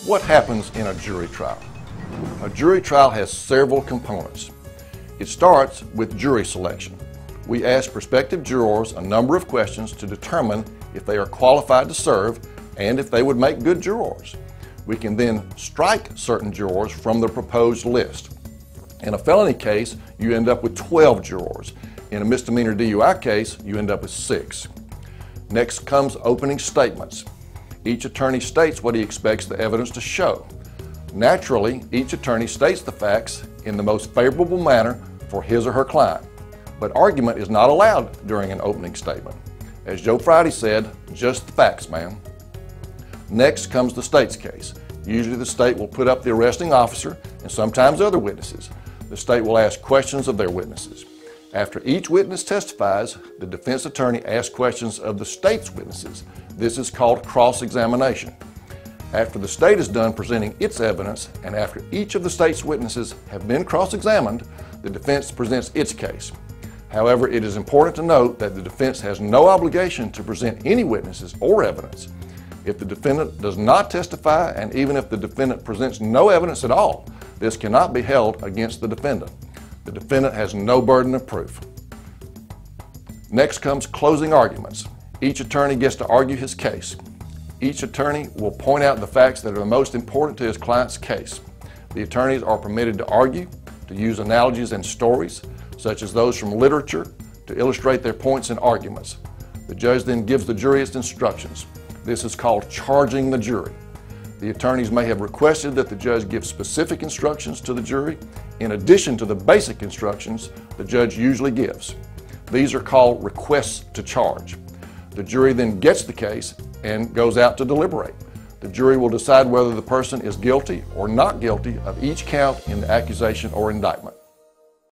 What happens in a jury trial? A jury trial has several components. It starts with jury selection. We ask prospective jurors a number of questions to determine if they are qualified to serve and if they would make good jurors. We can then strike certain jurors from the proposed list. In a felony case, you end up with 12 jurors. In a misdemeanor DUI case, you end up with 6. Next comes opening statements. Each attorney states what he expects the evidence to show. Naturally, each attorney states the facts in the most favorable manner for his or her client. But argument is not allowed during an opening statement. As Joe Friday said, just the facts, man. Next comes the state's case. Usually the state will put up the arresting officer and sometimes other witnesses. The state will ask questions of their witnesses. After each witness testifies, the defense attorney asks questions of the state's witnesses. This is called cross-examination. After the state is done presenting its evidence and after each of the state's witnesses have been cross-examined, the defense presents its case. However, it is important to note that the defense has no obligation to present any witnesses or evidence. If the defendant does not testify, and even if the defendant presents no evidence at all, this cannot be held against the defendant. The defendant has no burden of proof. Next comes closing arguments. Each attorney gets to argue his case. Each attorney will point out the facts that are the most important to his client's case. The attorneys are permitted to argue, to use analogies and stories, such as those from literature, to illustrate their points and arguments. The judge then gives the jury its instructions. This is called charging the jury. The attorneys may have requested that the judge give specific instructions to the jury in addition to the basic instructions the judge usually gives. These are called requests to charge. The jury then gets the case and goes out to deliberate. The jury will decide whether the person is guilty or not guilty of each count in the accusation or indictment.